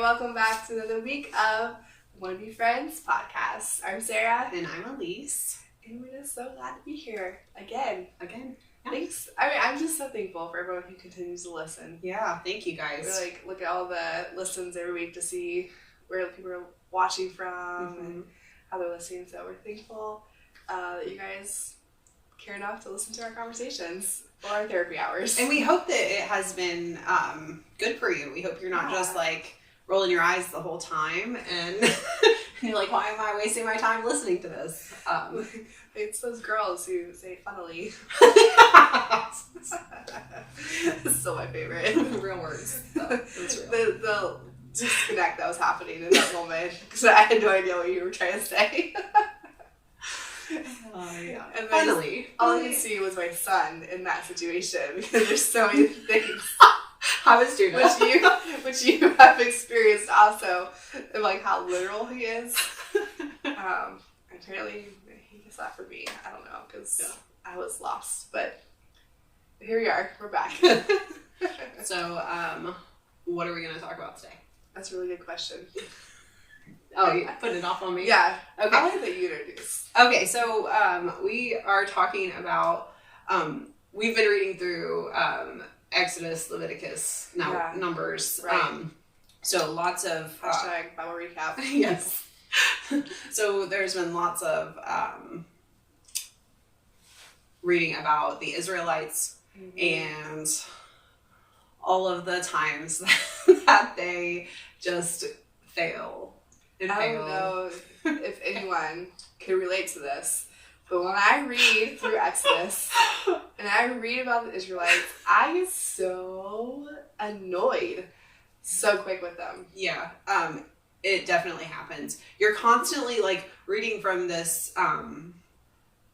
welcome back to another week of Wanna Be Friends podcast. I'm Sarah. And I'm Elyse. And we're just so glad to be here again. Yeah. Thanks. I mean, I'm just so thankful for everyone who continues to listen. Yeah, thank you guys. We look at all the listens every week to see where people are watching from and how they're listening. So we're thankful that you guys care enough to listen to our conversations or our therapy hours. And we hope that it has been good for you. We hope you're not just rolling your eyes the whole time and you're like, why am I wasting my time listening to this? It's those girls who say funnily. It's still my favorite. Real words. It's real. The disconnect that was happening in that moment because I had no idea what you were trying to say. Yeah. And Finally. All I could see was my son in that situation because there's so many things. I was doing which you have experienced also, and like how literal he is. Apparently he gets that for me. I don't know because I was lost, but here we are. We're back. So, what are we going to talk about today? That's a really good question. Oh, you put it off on me? Yeah. Okay. I like that you introduce. Okay, so we are talking about, we've been reading through Exodus, Leviticus, Numbers. Right. So lots of... Hashtag Bible recap. Yes. So there's been lots of reading about the Israelites and all of the times that they just fail. I don't know if anyone can relate to this, but when I read through Exodus and I read about the Israelites, I get so annoyed so quick with them. Yeah, it definitely happens. You're constantly reading from this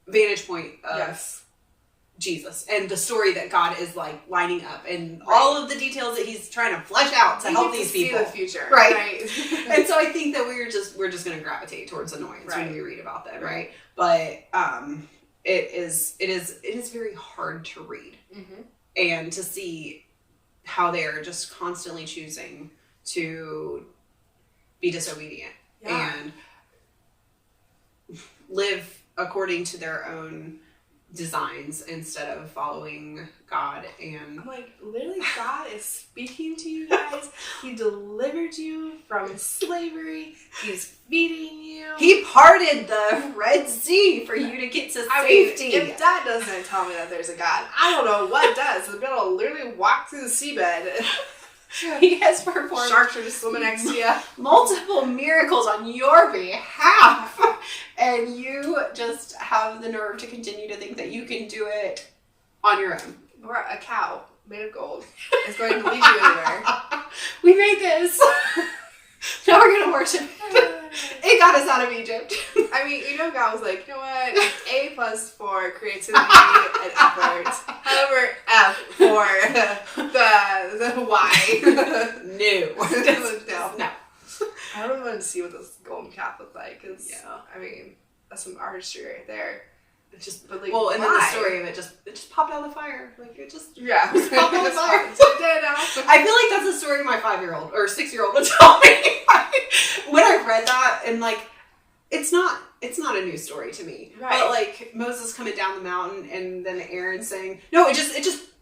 vantage point of Jesus and the story that God is lining up and all of the details that he's trying to flesh out to help these people see the future, right? And so I think that we're just going to gravitate towards annoyance when we read about them, right? But it is very hard to read and to see how they are just constantly choosing to be disobedient and live according to their own designs instead of following God. And I'm like, literally, God is speaking to you guys. He delivered you from slavery. He's feeding you. He parted the Red Sea for you to get to safety. If that doesn't tell me that there's a God, I don't know what does. The girl will literally walk through the seabed. He has performed sharks are just swimming next to you. Multiple miracles on your behalf. And you just have the nerve to continue to think that you can do it on your own. Or a cow made of gold is going to lead you anywhere. We made this. Now we're going to worship. It got us out of Egypt. I mean, God was like, you know what? A+ for creativity and effort. However, F for the Y. No. I don't want to see what this golden calf looks like. Cause, I mean, that's some artistry right there. It's just, and then the story of it just popped out of the fire. It just popped out of the fire. I feel like that's the story my 5-year-old or 6-year-old would tell me. When I read that, and it's not a new story to me. Right. But Moses coming down the mountain and then Aaron saying, no, it just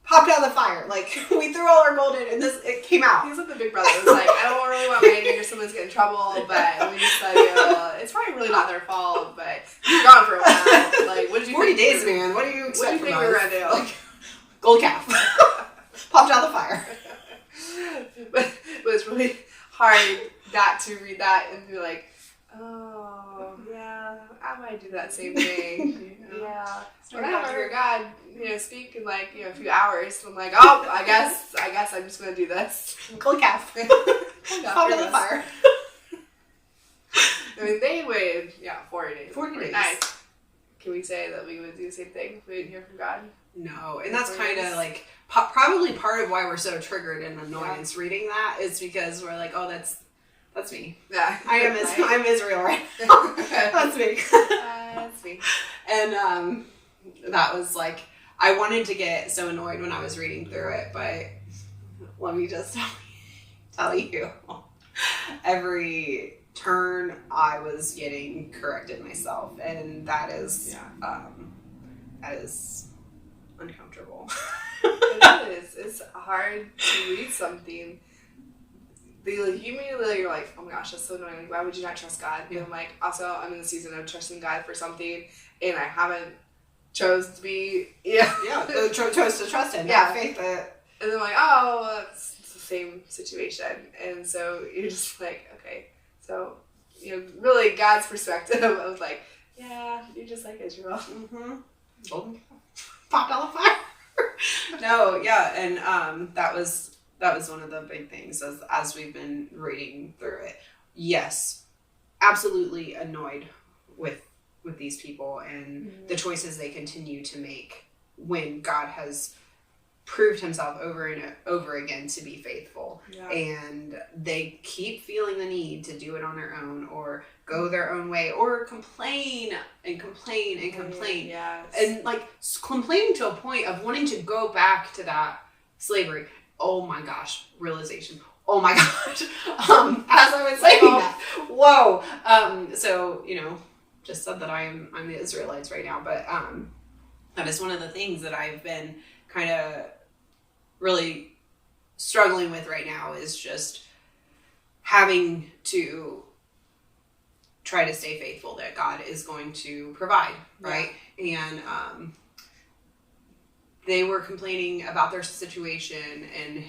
popped out of the fire. We threw all our gold in and it came out. He's like the big brother. It was I don't really want my name or someone's getting in trouble, but we just it's probably really not their fault, but you're gone for a while. What did you 40 days, man. What do you expect from us? What do you think we're going to do? Gold calf. Popped out of the fire. But it was really hard not to read that and be like, oh, yeah, I might do that same thing. Yeah. When I haven't heard God, speak in a few hours, I'm like, oh, I guess I'm just gonna do this. Cold calf. Popped out of the fire. I mean, they waited, 40 days. 40 days. Nice. Can we say that we would do the same thing if we didn't hear from God? No, and that's kind of probably part of why we're so triggered and annoyance reading that is because we're like, oh, that's me. Yeah. I'm Israel right now. That's me. That's me. And that was I wanted to get so annoyed when I was reading through it, but let me just tell you every turn I was getting corrected myself, and that is uncomfortable. It is. It's hard to read something. You immediately you're like, oh my gosh, that's so annoying. Like, why would you not trust God? Yeah. And I'm like, also, I'm in the season of trusting God for something, and I haven't chose to be, chose to trust Him, not faith it. And then I'm like, oh, that's the same situation. And so you're just like, okay, so, really God's perspective of like, yeah, you're just like Israel. Mm-hmm. Popped on the fire. No, yeah, and that was one of the big things as we've been reading through it. Yes, absolutely annoyed with these people and the choices they continue to make when God has proved Himself over and over again to be faithful. Yeah. And they keep feeling the need to do it on their own or go their own way or complain and complain and complain. Yes. And like complaining to a point of wanting to go back to that slavery. Oh my gosh, realization. Oh my gosh. As I was saying that. Whoa. So, just said that I'm the Israelites right now, but that is one of the things that I've been kind of really struggling with right now is just having to try to stay faithful that God is going to provide, right? Yeah. And they were complaining about their situation and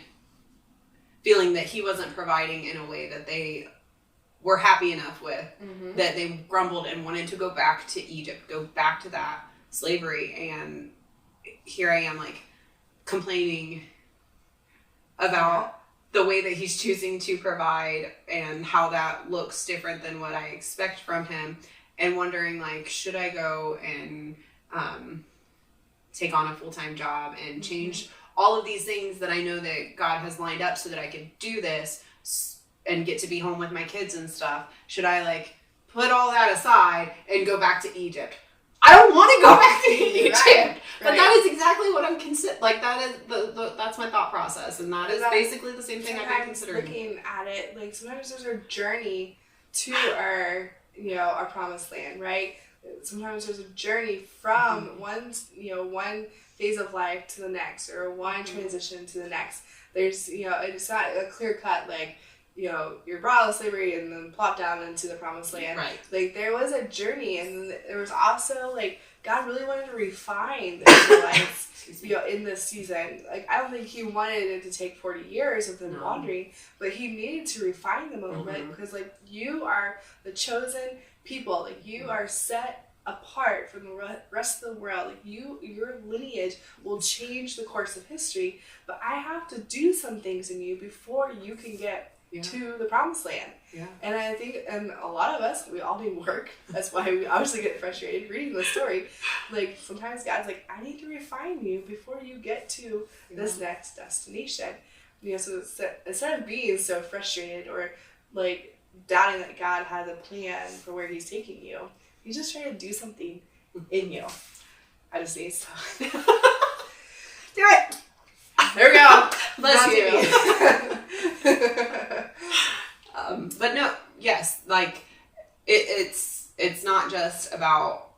feeling that He wasn't providing in a way that they were happy enough with, that they grumbled and wanted to go back to Egypt, go back to that slavery. And here I am like complaining about the way that He's choosing to provide and how that looks different than what I expect from Him, and wondering like, should I go and take on a full-time job and change all of these things that I know that God has lined up so that I can do this and get to be home with my kids and stuff? Should I like put all that aside and go back to Egypt? I don't want to go back to Egypt, but that is exactly what I'm considering. Like that is that's my thought process, and that is basically the same thing I've been considering. Looking at it, like sometimes there's a journey to our our promised land, right? Sometimes there's a journey from one phase of life to the next, or one transition to the next. There's it's not a clear cut like you're brought out of slavery and then plopped down into the promised land. Right. Like there was a journey, and there was also like God really wanted to refine the Israelites, in this season. Like I don't think He wanted it to take 40 years of them wandering, but He needed to refine them a little bit, because like you are the chosen people, like you are set apart from the rest of the world. Like your lineage will change the course of history, but I have to do some things in you before you can get to the promised land. Yeah. And I think, and a lot of us, we all need work. That's why we obviously get frustrated reading the story. Like sometimes God's like, I need to refine you before you get to this next destination. So instead of being so frustrated or like doubting that God has a plan for where He's taking you, He's just trying to do something in you. I just need stuff. Do it. There we go. Bless you. But no, yes, like it's not just about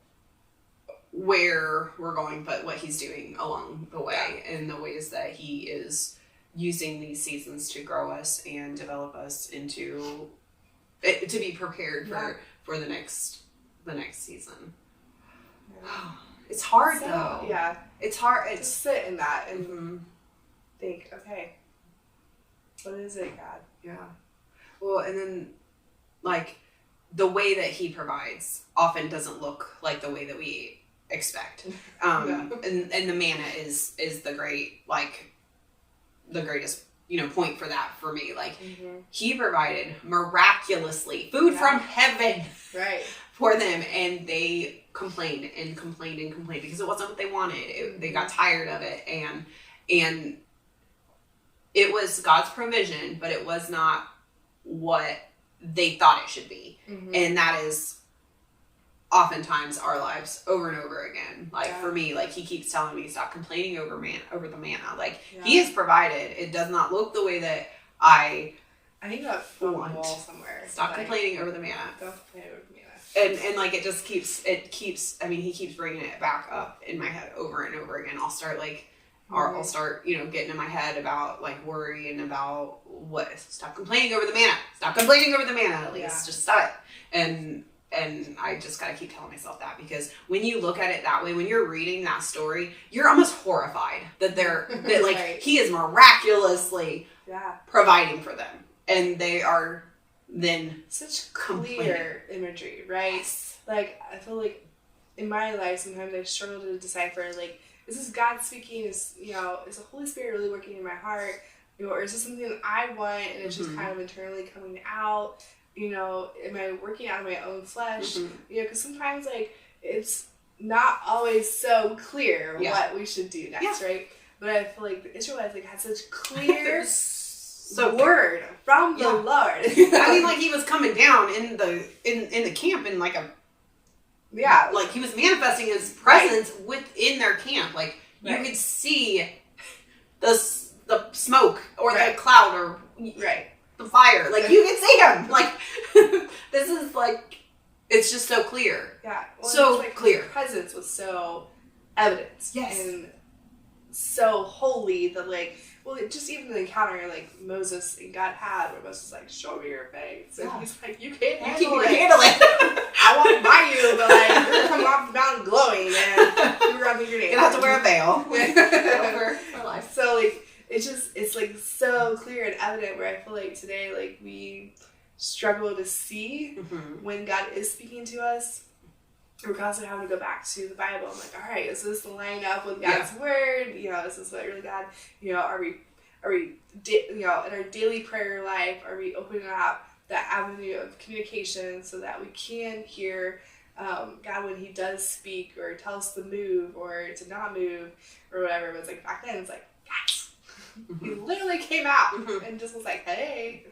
where we're going, but what He's doing along the way, and the ways that He is using these seasons to grow us and develop us into to be prepared for the next season. Yeah. It's hard though. Yeah, it's hard. It's just sit in that and think, okay, what is it, God? Yeah. Well, and then like the way that He provides often doesn't look like the way that we expect. And the manna is the great, like the greatest, point for that for me. Like He provided miraculously food from heaven for them, and they complained and complained and complained because it wasn't what they wanted. They got tired of it, and it was God's provision, but it was not what they thought it should be. And that is oftentimes our lives over and over again. Like for me, like He keeps telling me, stop complaining over the manna. Like He has provided. It does not look the way that I I think that's on the wall somewhere. Stop complaining over the manna. Don't complain over the manna. And like, it keeps, I mean, he keeps bringing it back up in my head over and over again. I'll start I'll start, getting in my head about like worry and about stop complaining over the manna. Stop complaining over the manna, at least. Just stop it. And I just gotta keep telling myself that, because when you look at it that way, when you're reading that story, you're almost horrified that right. He is miraculously providing for them. And they are then such clear imagery, right? Yes. Like, I feel like in my life, sometimes I struggle to decipher, like, is this God speaking? Is the Holy Spirit really working in my heart? Or is this something that I want and it's just kind of internally coming out? Am I working out of my own flesh? Because sometimes, like, it's not always so clear what we should do next, right? But I feel like the Israelites, like, had such clear word from the Lord. I mean, like, he was coming down in the camp in like a like he was manifesting his presence within their camp. Like, you could see the smoke or the cloud or the fire. Like, you could see him. Like, this is like, it's just so clear. Yeah. Well, so clear. His presence was so evident. Yes. And so holy that, like, just even the encounter, like, Moses and God had, where Moses was like, show me your face. And he's like, you can't handle it. I won't buy you, but, like, you're going to come off the mountain glowing, and you're going to be your name. You're going to have to wear a veil. for life. So, like, it's, like, so clear and evident, where I feel like today, like, we struggle to see when God is speaking to us. We're constantly having to go back to the Bible. I'm like, all right, is this line up with God's word? Is this what really God? Are we in our daily prayer life? Are we opening up that avenue of communication so that we can hear God when He does speak, or tell us to move or to not move or whatever? But it's like, back then, it's like, yes, He literally came out and just was like, hey,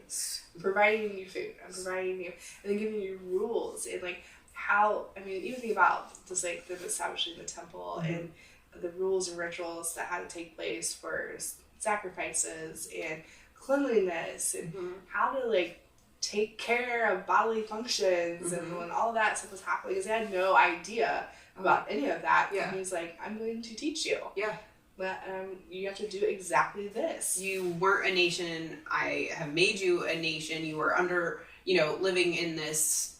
I'm providing you food, I'm providing you, and then giving you rules and, like, how, I mean, even think about just, like, them establishing the temple and the rules and rituals that had to take place for sacrifices and cleanliness and how to, like, take care of bodily functions and when all that stuff was happening, because they had no idea about any of that. And He's like, I'm going to teach you. But you have to do exactly this. You weren't a nation. I have made you a nation. You were under, living in this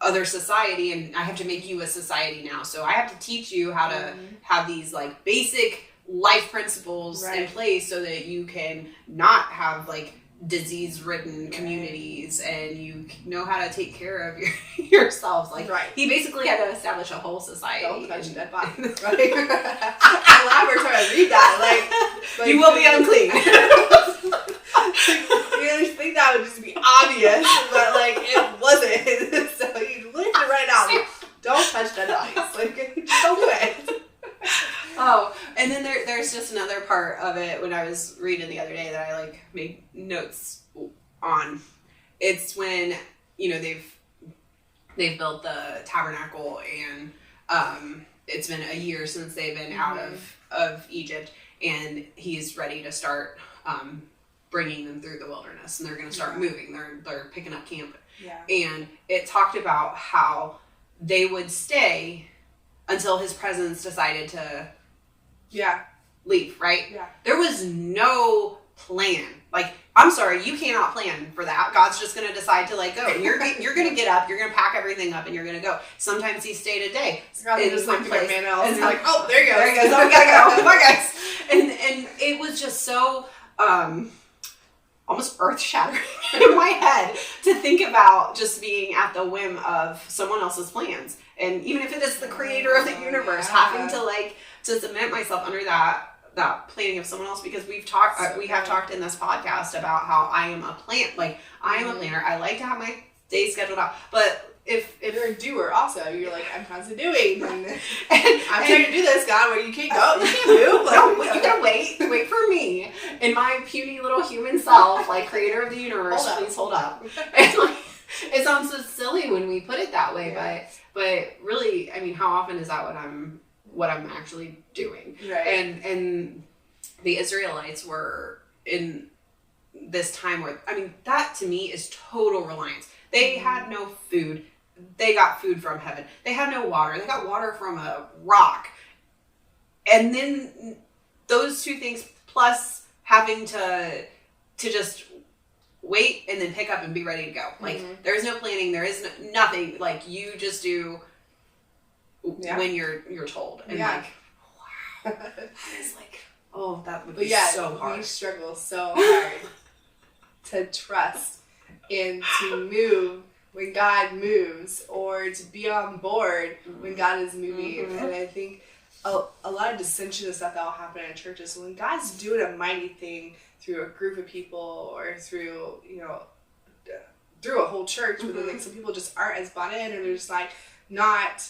other society, and I have to make you a society now. So I have to teach you how to have these, like, basic life principles in place so that you can not have, like, disease-ridden communities, and you know how to take care of yourselves. Like, he basically had to establish a whole society. Don't touch dead bodies, right? I'm glad we're trying to read that. Like you will be unclean. You think that would just be obvious, but, like, it wasn't. So you lived it right out. Like, don't touch dead bodies. Like, just don't do it. Oh, and then there's just another part of it when I was reading the other day that I, like, made notes on. It's when, they've built the tabernacle, and it's been a year since they've been out of Egypt, and he's ready to start bringing them through the wilderness, and they're going to start moving. They're picking up camp. And it talked about how they would stay until his presence decided to leave, right? There was no plan. Like, I'm sorry, you cannot plan for that. God's just going to decide to, like, go. And you're going to get up, you're going to pack everything up, and you're going to go. Sometimes he stayed a day. In just, like, place. And like, oh, there he goes. There he goes. Oh, we got to go. Bye, guys. And it was just so almost earth-shattering in my head to think about just being at the whim of someone else's plans. And even if it is the creator of the universe, having to, like, to submit myself under that planning of someone else, because we have talked in this podcast about how I am a planner. I like to have my days scheduled out, but if you're a doer also, you're like, I'm constantly doing, and I'm trying to do this, God, where you can't go, you can't move. Like, no, you gotta wait for me and my puny little human self, like, creator of the universe, please hold up. And, like, it sounds so silly when we put it that way, but really, I mean, how often is that what I'm actually doing? Right. And the Israelites were in this time where, I mean, that to me is total reliance. They had no food. They got food from heaven. They had no water. They got water from a rock. And then those two things plus having to just wait and then pick up and be ready to go. Like, there's no planning. There is nothing. Like, you just do when you're told. And like, wow. It's like, oh, that would be so hard. We struggle so hard to trust and to move when God moves, or to be on board when God is moving. And I think a lot of dissension and stuff that will happen in churches when God's doing a mighty thing through a group of people, or through a whole church, but then like some people just aren't as bought in, or they're just like not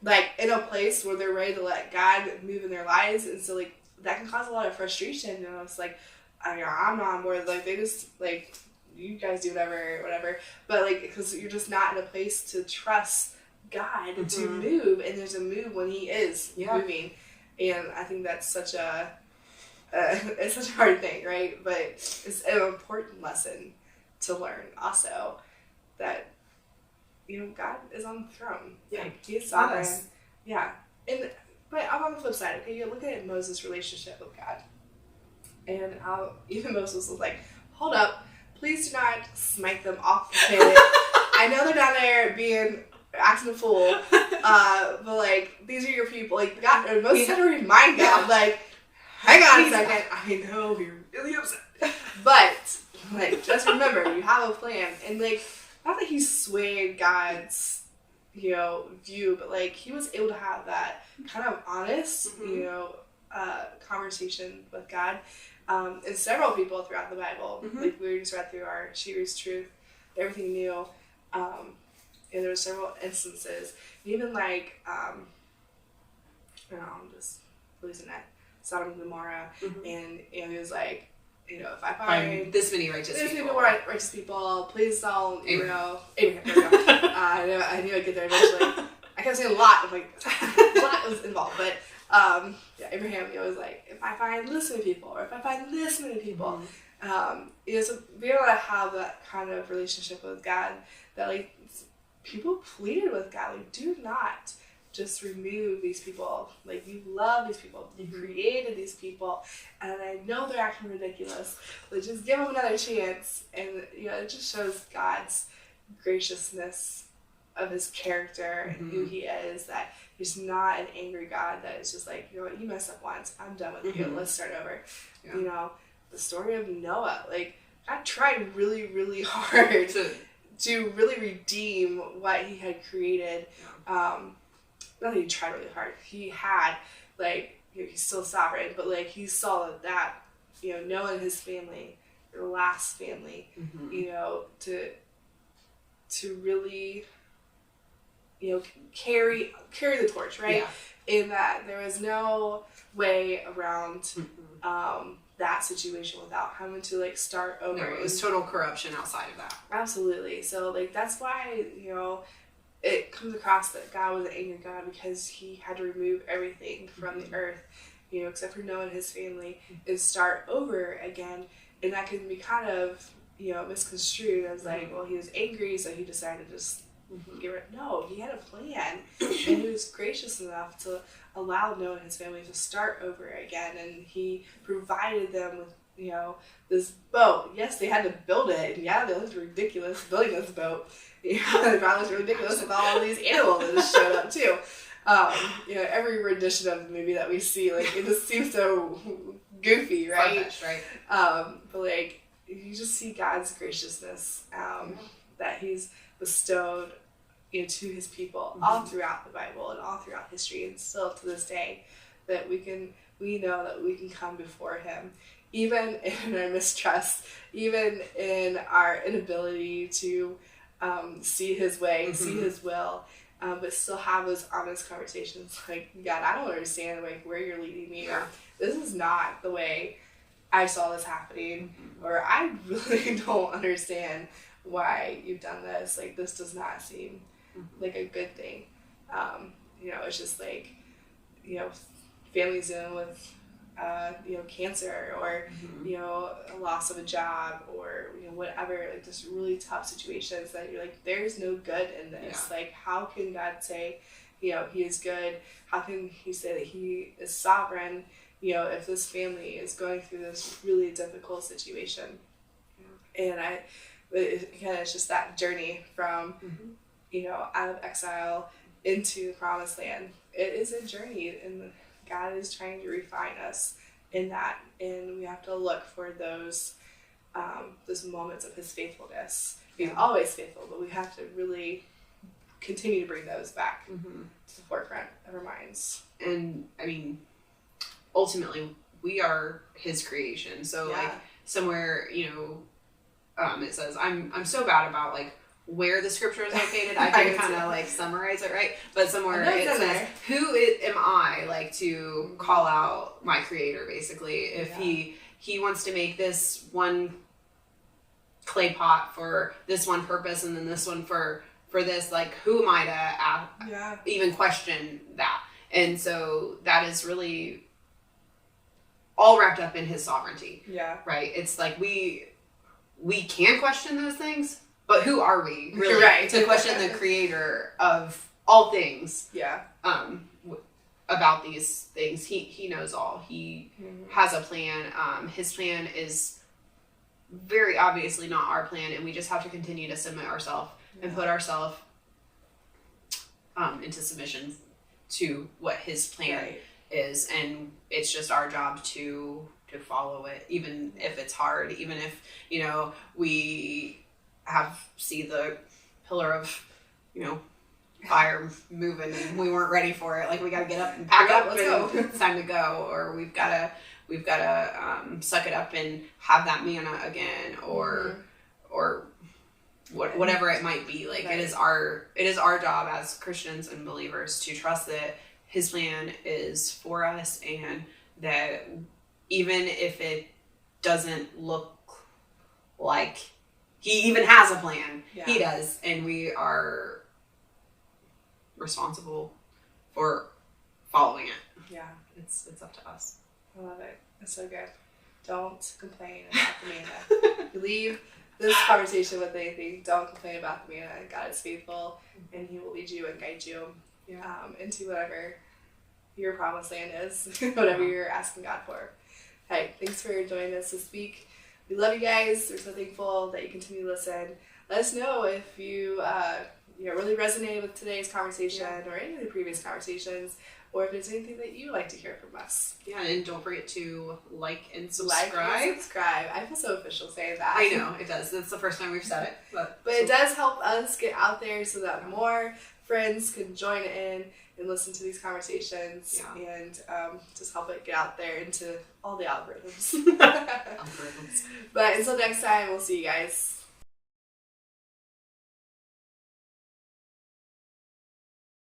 like in a place where they're ready to let God move in their lives, and so like that can cause a lot of frustration. And it's like, I'm not on board. Like, they just like, you guys do whatever. But like, because you're just not in a place to trust God to move, and there's a move when He is moving. And I think that's such it's such a hard thing, right? But it's an important lesson to learn also, that God is on the throne. Yeah, like, He is sovereign. Yeah, but I'm on the flip side. Okay, you look at Moses' relationship with God, and how even Moses was like, "Hold up, please do not smite them off the planet. I know they're down there acting a fool, but like, these are your people." Like, God, Moses had to remind God, like, hang on a second. I know you're really upset, but like, just remember, you have a plan. And like, not that he swayed God's view, but like, he was able to have that kind of honest conversation with God. And several people throughout the Bible, like we just read through our She Reads Truth, Everything New, and there were several instances, even like I'm just losing it, Sodom and Gomorrah, and it was like, if I find this many righteous people, please don't, Abraham, there we go. I knew I'd get there eventually. I kept saying a lot. I'm like, a lot was involved, but Abraham, was like, if I find this many people, or if I find this many people, so being able to have that kind of relationship with God, that like, people pleaded with God, like, do not just remove these people. Like, you love these people. You created these people, and I know they're acting ridiculous, but just give them another chance. And it just shows God's graciousness of His character and who He is, that He's not an angry God that is just like, you messed up once, I'm done with you, let's start over. The story of Noah, like, God tried really, really hard to really redeem what He had created. Not that He tried really hard. He had, like, He's still sovereign, but like, He saw that Noah and his family, their last family, to really carry the torch, right? In that there was no way around that situation without having to like start over. No, it was total corruption outside of that. Absolutely. So like, that's why it comes across that God was an angry God, because He had to remove everything from the earth, except for Noah and his family, and start over again. And that can be kind of misconstrued as like, well, He was angry, so He decided to just get rid. No, He had a plan, and He was gracious enough to allow Noah and his family to start over again. And He provided them with this boat. Yes, they had to build it, and yeah, that was ridiculous building this boat. They probably was ridiculous with all these animals that just showed up too. Every rendition of the movie that we see, like, it just seems so goofy, right? Right. But like, you just see God's graciousness that He's bestowed to His people all throughout the Bible and all throughout history, and still to this day, that we know that we can come before Him, even in our mistrust, even in our inability to see His way, see His will, but still have those honest conversations like, God, I don't understand like where you're leading me, or this is not the way I saw this happening, or I really don't understand why you've done this. Like, this does not seem like a good thing. It's just like, families dealing with cancer or, a loss of a job or, whatever, like just really tough situations that you're like, there's no good in this. Yeah. Like, how can God say, he is good? How can he say that he is sovereign, if this family is going through this really difficult situation? Yeah. And it's just that journey from, out of exile into the promised land. It is a journey, and God is trying to refine us in that, and we have to look for those moments of his faithfulness. He's always faithful, but we have to really continue to bring those back to the forefront of our minds. And I mean, ultimately, we are his creation. So like somewhere, it says, I'm so bad about like where the scripture is located. I can kind of like summarize it, right? But somewhere it says, am I like to call out my creator, basically, if he wants to make this one clay pot for this one purpose and then this one for this, like, who am I to even question that? And so that is really all wrapped up in his sovereignty. Yeah. Right? It's like we can question those things, but who are we really to question the creator of all things? Yeah. About these things. He knows all. He has a plan. His plan is very obviously not our plan, and we just have to continue to submit ourselves and put ourselves into submission to what his plan is, and it's just our job to follow it, even if it's hard, even if we see the pillar of fire moving and we weren't ready for it, like we got to get up and pack up and it's time to go, or we've got to suck it up and have that manna again, or whatever it might be. Like it is our job as Christians and believers to trust that his plan is for us, and that even if it doesn't look like he even has a plan, he does, and we are responsible for following it. Yeah, it's up to us. I love it. It's so good. Don't complain about the manna. You leave this conversation with anything, don't complain about the manna. God is faithful, and he will lead you and guide you into whatever your promised land is, whatever you're asking God for. Hey, thanks for joining us this week. We love you guys. We're so thankful that you continue to listen. Let us know if you really resonated with today's conversation or any of the previous conversations, or if there's anything that you would like to hear from us. Yeah, and don't forget to like and subscribe. I feel so official saying that. I know, it does. That's the first time we've said it. But it does help us get out there so that more friends can join in and listen to these conversations and just help it get out there into all the algorithms. But until next time, we'll see you guys.